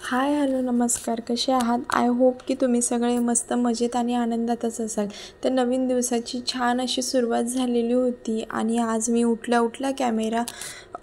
Hi hello नमस्कार, कसे आहात? आय होप की तुम्ही सगळे मस्त मजेत आणि आनंदातच असाल. तर नवीन दिवसाची छान अशी सुरुवात झालेली होती आणि आज मी उठल्या उठल्या कॅमेरा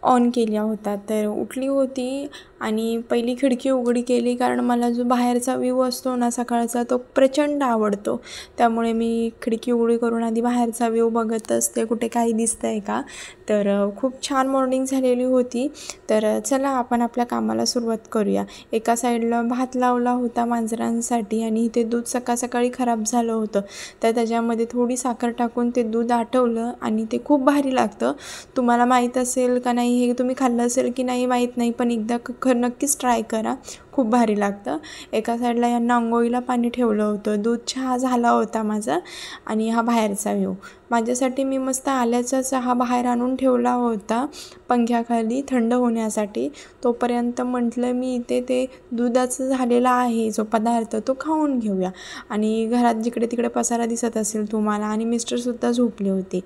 ऑन केला होता. तर उठली होती आणि पहिली खिडकी उघडी केली, कारण मला जो बाहेरचा व्ह्यू असतो ना सकाळचा, तो प्रचंड आवडतो. त्यामुळे मी खिडकी उघडी करून आधी बाहेरचा व्ह्यू बघत असते, कुठे काही दिसतं आहे का. तर खूप छान मॉर्निंग झालेली होती. तर चला आपण आपल्या कामाला सुरुवात करूया. एका साईडला भात लावला होता मांजरांसाठी आणि ते दूध सकाळी खराब झालं होतं. तर त्याच्यामध्ये थोडी साखर टाकून ते दूध आटवलं आणि ते खूप भारी लागतं. तुम्हाला माहीत असेल का नाही, हे तुम्ही खाल्लं असेल की नाही माहीत नाही, पण एकदा नक्कीच ट्राय करा, खूप भारी लागतं. एका साईडला यांना अंघोळीला पाणी ठेवलं होतं. दूध चहा झाला होता माझा आणि हा बाहेरचा व्ह्यू. माझ्यासाठी मी मस्त आल्याचा चहा बाहेर आणून ठेवला होता पंख्याखाली थंड होण्यासाठी. तोपर्यंत म्हटलं मी इथे ते दुधाचं झालेला आहे जो पदार्थ, तो खाऊन घेऊया. आणि घरात जिकडे तिकडे पसारा दिसत असेल तुम्हाला, आणि मिस्टरसुद्धा झोपले होते.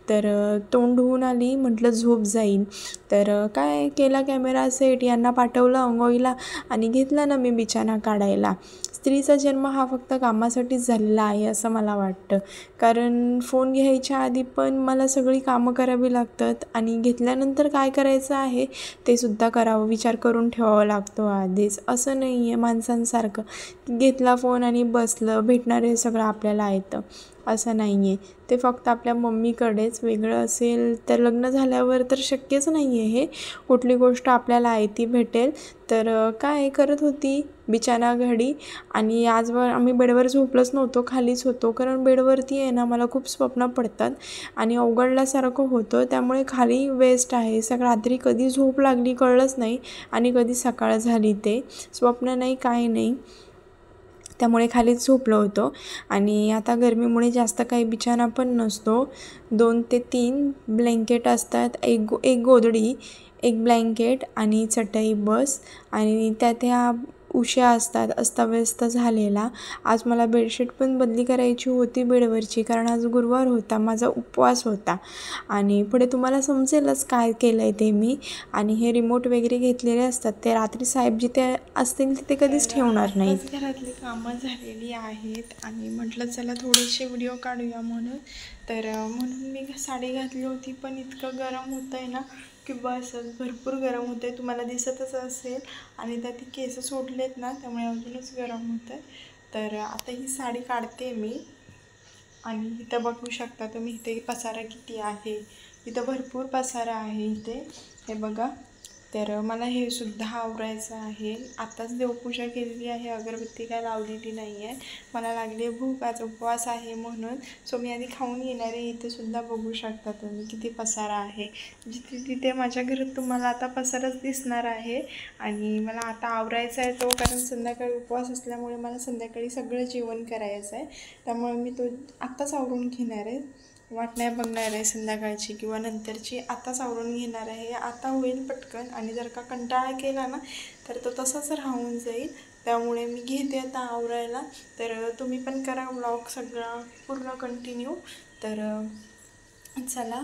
तर तोंड धुवून आली, म्हटलं झोप जाईल. तर काय केला कॅमेरा सेट, यांना पाठवलं अंघोळीला आणि घेतला ना मी बिछाना काढायला. स्त्रीचा जन्म हा फक्त कामासाठीच झालेला आहे असं मला वाटतं. कारण फोन घ्यायच्या आधी पण मला सगळी कामं करावी लागतात आणि घेतल्यानंतर काय करायचं आहे ते सुद्धा करावं, विचार करून ठेवावा लागतो आधीच. असं नाही आहे माणसांसारखं घेतला फोन आणि बसलं, भेटणारे सगळं आपल्याला येतं असं नाही आहे. ते फक्त आपल्या मम्मीकडेच. वेगळं असेल तर लग्न झाल्यावर तर शक्यच नाही आहे हे, कुठली गोष्ट आपल्याला आयती भेटेल. तर काय करत होती बिछाना घडी. आणि आजवर आम्ही बेडवर झोपलोच नव्हतो, खालीच होतो, कारण बेडवरती आहे ना मला खूप स्वप्न पडतात आणि अवघडल्यासारखं होतं. त्यामुळे खाली वेस्ट आहे. रात्री कधी झोप लागली कळलंच नाही आणि कधी सकाळ झाली ते स्वप्न नाही, काय नाही. त्यामुळे खालीच झोपलो होतो. आणि आता गरमीमुळे जास्त काही बिछाना पण नसतो. 2 ते 3 ब्लँकेट असतात, एक गोधडी, एक ब्लँकेट आणि चटई बस. आणि त्यात ह्या उश्या असतात अस्ताव्यस्त झालेला. आज मला बेडशीट पण बदली करायची होती बेडवरची, कारण आज गुरुवार होता, माझा उपवास होता. आणि पुढे तुम्हाला समजेलच काय केलं आहे ते मी. आणि हे रिमोट वगैरे घेतलेले असतात, ते रात्री साहेब जिथे असतील तिथे कधीच ठेवणार नाही. घरातली कामं झालेली आहेत आणि म्हटलं चला थोडेसे व्हिडिओ काढूया म्हणून. तर म्हणून मी साडी घातली होती, पण इतकं गरम होतं आहे ना की बस, भरपूर गरम होतं आहे, तुम्हाला दिसतच असेल. आणि त्यात केस सोडलेत ना, त्यामुळे अजूनच गरम होतं आहे. तर आता ही साडी काढते मी. आणि इथं बघू शकता तुम्ही, इथे पसारा किती आहे. इथं भरपूर पसारा आहे इथे, हे बघा. तर मला हे सुद्धा आवरायचं आहे. आत्ताच देवपूजा केलेली आहे, अगरबत्ती काय लावलेली नाही आहे. मला लागली भूक, आज उपवास आहे म्हणून. सो मी आधी खाऊन येणार आहे. इथे सुद्धा बघू शकता तुम्ही किती पसारा आहे. जिथे तिथे माझ्या घरात तुम्हाला आता पसाराच दिसणार आहे. आणि मला आता आवरायचा आहे तो, कारण संध्याकाळी उपवास असल्यामुळे मला संध्याकाळी सगळं जेवण करायचं आहे. त्यामुळे मी तो आत्ताच आवरून घेणार आहे. वाट नाही बघणार आहे संध्याकाळची किंवा नंतरची, आताच आवरून घेणार आहे. आता होईल पटकन. आणि जर का कंटाळा केला ना तर तो तसाच राहून जाईल. त्यामुळे मी घेते आता आवरायला. तर तुम्ही पण करा व्लॉग सगळा पूर्ण कंटिन्यू. तर चला,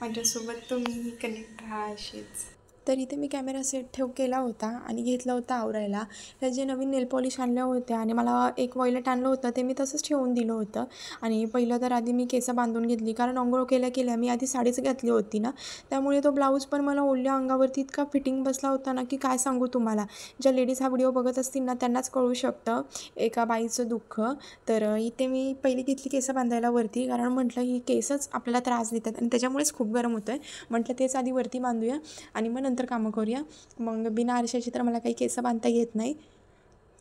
माझ्यासोबत तुम्हीही कनेक्ट राहा अशीच. तर इथे मी कॅमेरा सेट केला होता आणि घेतलं होतं आवरायला. त्या जे नवीन नेल पॉलिश आणल्या होत्या आणि मला एक वॉयलेट आणलं होतं, ते मी तसंच ठेवून दिलं होतं. आणि पहिलं तर आधी मी केसं बांधून घेतली, कारण अंघोळ केल्या मी आधी साडीच घातली होती ना, त्यामुळे तो ब्लाऊज पण मला ओल्या अंगावरती इतका फिटिंग बसला होता ना की काय सांगू तुम्हाला. ज्या लेडीज हा व्हिडिओ बघत असतील ना त्यांनाच कळू शकतं एका बाईचं दुःख. तर इथे मी पहिली घेतली केसं बांधायला वरती, कारण म्हटलं ही केसच आपल्याला त्रास देतात आणि त्याच्यामुळेच खूप गरम होतं आहे. म्हटलं तेच आधी वरती बांधूया आणि मग नंतर कामं करूया. मग बिना आरशाची तर मला काही केसं बांधता येत नाही,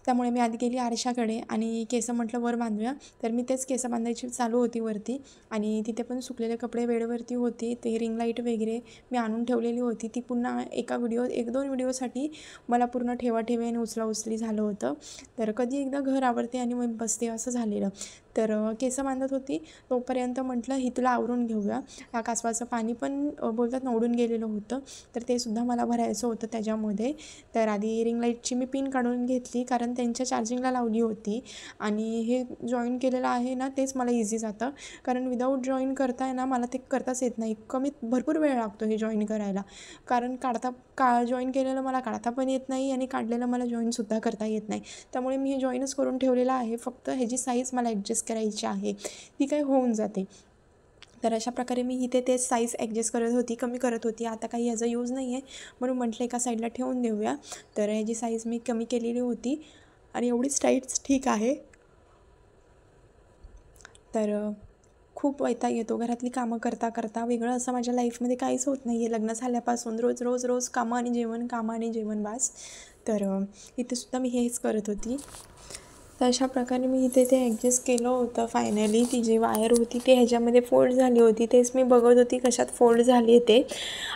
त्यामुळे मी आधी गेली आरशाकडे आणि केसं म्हटलं वर बांधूया. तर मी तेच केसं बांधायची चालू होती वरती. आणि तिथे पण सुकलेले कपडे बेडवरती होते. ते रिंग लाईट वगैरे मी आणून ठेवलेली होती. ती पुन्हा एक दोन व्हिडिओसाठी मला पूर्ण ठेवाठेवी आणि उचलाउचली झालं होतं. तर कधी एकदा घर आवरते आणि मग बसते असं झालेलं. तर केस बांधत होती तोपर्यंत म्हटलं ही तुला आवरून घेऊया. ह्या कासवाचं पाणी पण बोलतात ना ओढून गेलेलं होतं, तर ते सुद्धा मला भरायचं होतं त्याच्यामध्ये. तर आधी रिंग लाईटची मी पिन काढून घेतली, कारण त्यांच्या चार्जिंगला लावली होती. आणि हे जॉईन केलेलं आहे ना तेच मला इझी जातं, कारण विदाऊट जॉईन करताय ना मला ते करताच येत नाही. भरपूर वेळ लागतो हे जॉईन करायला, कारण जॉईन केलेलं मला काढता पण येत नाही आणि काढलेलं मला जॉईनसुद्धा करता येत नाही. त्यामुळे मी हे जॉईनच करून ठेवलेलं आहे. फक्त ह्याची साईज मला ॲडजस्ट करायची आहे, ती काय होऊन जाते. तर अशा प्रकारे मी इथे ते साईज ॲडजस्ट करत होती, कमी करत होती. आता काही ह्याचा यूज नाही आहे म्हणून म्हटलं एका साईडला ठेवून देऊया. तर ह्याची साईज मी कमी केलेली होती आणि एवढीच टाईट्स ठीक आहे. तर खूप वैताग येतो घरातली कामं करता करता. वेगळं असं माझ्या लाईफमध्ये काहीच होत नाही आहे लग्न झाल्यापासून. रोज रोज रोज कामं आणि जेवण बास. तर इथेसुद्धा मी हेच करत होती. तर अशा प्रकारे मी इथे ते ॲडजस्ट केलं होतं. फायनली ती जी वायर होती ती ह्याच्यामध्ये फोल्ड झाली होती, तेच मी बघत होती कशात फोल्ड झाली ते,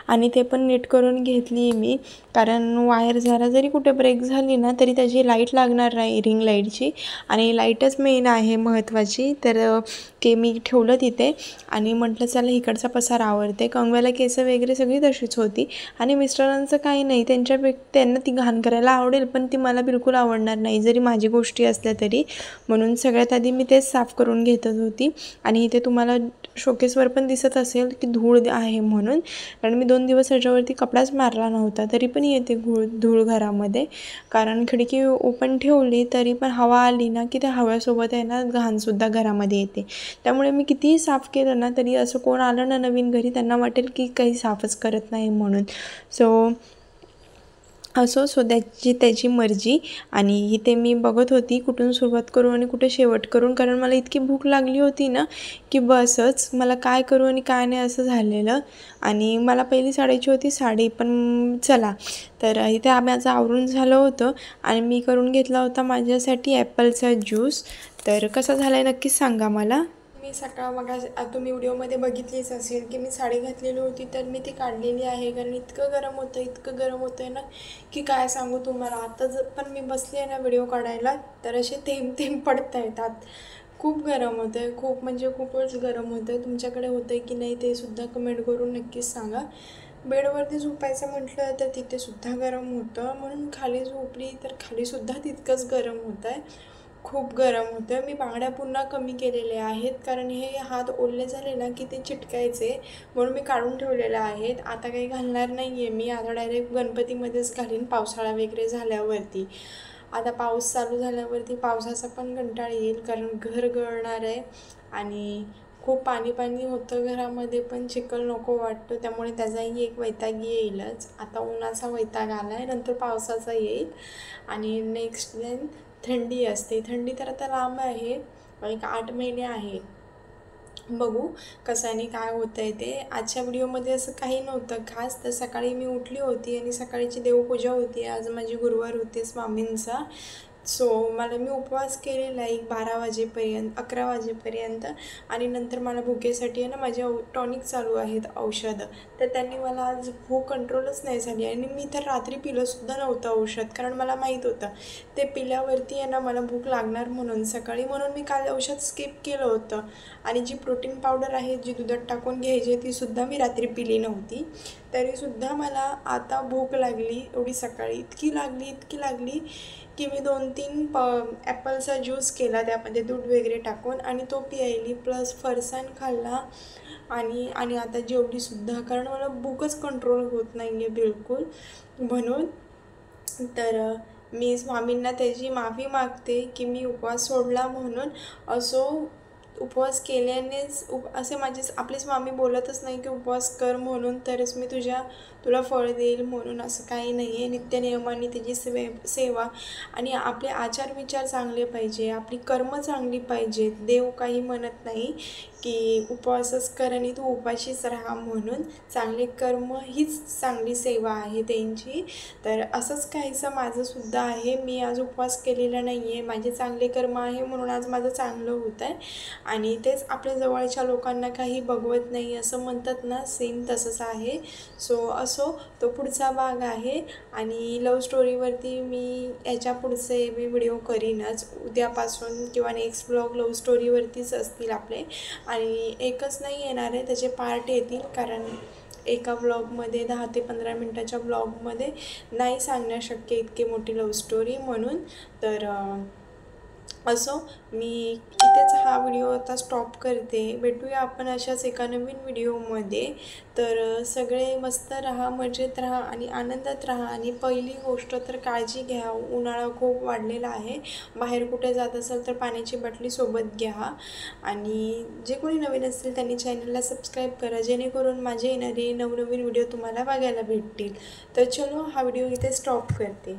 आणि ते पण नीट करून घेतली मी. कारण वायर जरा जरी कुठे ब्रेक झाली ना तरी त्याची लाईट लागणार नाही, रिंग लाईटची, आणि लाईटच मेन आहे महत्त्वाची. तर ते मी ठेवलं तिथे आणि म्हटलं चला इकडचा पसारा आवरते. कंगव्याला केस वगैरे सगळी तशीच होती आणि मिस्टरांचं काही नाही, त्यांना ती घाण करायला आवडेल पण ती मला बिलकुल आवडणार नाही जरी माझी गोष्टी असल्या तरी. म्हणून सगळ्यात आधी मी तेच साफ करून घेत होती. आणि इथे तुम्हाला शोकेसवर पण दिसत असेल की धूळ आहे म्हणून, कारण मी 2 दिवस ह्याच्यावरती कपडाच मारला नव्हता, तरी पण येते धूळ घरामध्ये. कारण खिडकी ओपन ठेवली तरी पण हवा आली ना की त्या हव्यासोबत आहे ना घाणसुद्धा घरामध्ये येते. त्यामुळे मी कितीही साफ केलं ना तरी असं कोण आलं ना नवीन घरी त्यांना वाटेल की काही साफच करत नाही म्हणून. सो त्याची मर्जी. आणि इथे मी बघत होती कुठून सुरुवात करू आणि कुठे शेवट करून, कारण मला इतकी भूक लागली होती ना की बसच, मला काय करू आणि काय नाही असं झालेलं. आणि मला पहिली साडीची होती साडी, पण चला. तर इथे माझं आवरून झालं होतं आणि मी करून घेतला होता माझ्यासाठी ॲपलचा ज्यूस. तर कसा झाला आहे नक्कीच सांगा मला. मी तुम्ही व्हिडिओमध्ये बघितलीच असेल की मी साडी घातलेली होती, तर मी ती काढलेली आहे, कारण इतकं गरम होतं आहे ना की काय सांगू तुम्हाला. आता पण मी बसली आहे ना व्हिडिओ काढायला तर असे थेंब पडत येतात. खूप गरम होतं आहे, खूप म्हणजे खूपच गरम होतं आहे. तुमच्याकडे होतं आहे की नाही ते सुद्धा कमेंट करून नक्कीच सांगा. बेडवरती झोपायचं म्हटलं तर तिथेसुद्धा गरम होतं, म्हणून खाली झोपली तर खालीसुद्धा तितकंच गरम होतं आहे. खूप गरम होतं. मी बांगड्या पुन्हा कमी केलेल्या आहेत, कारण हे हात ओले झाले ना की ते चिटकायचे, म्हणून मी काढून ठेवलेल्या आहेत. आता काही घालणार नाही आहे मी, आता डायरेक्ट गणपतीमध्येच घालीन पावसाळा वगैरे झाल्यावरती. आता पाऊस चालू झाल्यावरती पावसाचा पण कंटाळ येईल, कारण घर गळणार आहे आणि खूप पाणी होतं घरामध्ये, पण चिखल नको वाटतो, त्यामुळे त्याचाही एक वैताग येईलच. आता उन्हाचा वैताग आला आहे, नंतर पावसाचा येईल आणि नेक्स्ट देन थंडी असते. थंडी तर आता लांब आहे, एक 8 महिने आहे. बघू कशाने काय होतं आहे ते. आजच्या व्हिडिओमध्ये असं काही नव्हतं खास. तर सकाळी मी उठली होती आणि सकाळची देवपूजा होती, आज माझी गुरुवार होते स्वामींचा. मी उपवास केलेला एक 12 वाजेपर्यंत 11 वाजेपर्यंत, आणि नंतर मला भुकेसाठी आहे ना माझे टॉनिक चालू आहेत औषधं, तर त्यांनी मला आज भूक कंट्रोलच नाही झाली. आणि मी तर रात्री पिलंसुद्धा नव्हतं औषध, कारण मला माहीत होतं ते पिल्यावरती आहे ना मला भूक लागणार म्हणून सकाळी, म्हणून मी काल औषध स्किप केलं होतं. आणि जी प्रोटीन पावडर आहे जी दुधात टाकून घ्यायची तीसुद्धा मी रात्री पिली नव्हती, तरीसुद्धा मला आता भूक लागली एवढी सकाळी, इतकी लागली की मी 2-3 ॲपलचा ज्यूस केला त्यामध्ये दूध वगैरे टाकून आणि तो प्यायली, प्लस फरसाण खाल्ला आणि आता जेवलीसुद्धा, कारण मला भूकच कंट्रोल होत नाही आहे बिलकुल म्हणून. तर मी स्वामींना त्याची माफी मागते की मी उपवास सोडला म्हणून. उपवास केल्यानेच असे आपले स्वामी बोलतच नाही की उपवास कर म्हणून तरच मी तुला फळ देईल म्हणून, असं काही नाही आहे. नित्यनियमाने त्याची सेवा आणि आपले आचार विचार चांगले पाहिजे, आपली कर्म चांगली पाहिजेत. देव काही म्हणत नाही की उपवासच कर आणि तू उपाशीच राहा म्हणून. चांगले कर्म हीच चांगली सेवा आहे त्यांची. तर असंच काहीसं माझंसुद्धा आहे. मी आज उपवास केलेला नाही आहे, माझे चांगले कर्म आहे म्हणून आज माझं चांगलं होत आहे. आणि तेच आपल्या जवळच्या लोकांना काही बघवत नाही असं म्हणतात ना, सेम तसंच आहे. सो असो, तो पुढचा भाग आहे. आणि लव्ह स्टोरीवरती मी याच्या पुढचे मी व्हिडिओ करीनच उद्यापासून, किंवा नेक्स्ट ब्लॉग लव्ह स्टोरीवरतीच असतील आपले. आणि एकच नाही येणार आहे, त्याचे पार्ट येतील, कारण एका ब्लॉगमध्ये 10 ते 15 मिनटाच्या ब्लॉगमध्ये नाही सांगणं शक्य इतकी मोठी लव्ह स्टोरी म्हणून. तर असो, मी इथेच हा व्हिडिओ आता स्टॉप करते. भेटूया आपण अशाच एका नवीन व्हिडिओमध्ये. तर सगळे मस्त राहा, मजेत राहा आणि आनंदात राहा. आणि पहिली गोष्ट तर काळजी घ्या, उन्हाळा खूप वाढलेला आहे. बाहेर कुठे जात असाल तर पाण्याची बाटली सोबत घ्या. आणि जे कोणी नवीन असतील त्यांनी चॅनलला सबस्क्राईब करा, जेणेकरून माझे येणारे नवनवीन व्हिडिओ तुम्हाला बघायला भेटतील. तर चलो, हा व्हिडिओ इथे स्टॉप करते.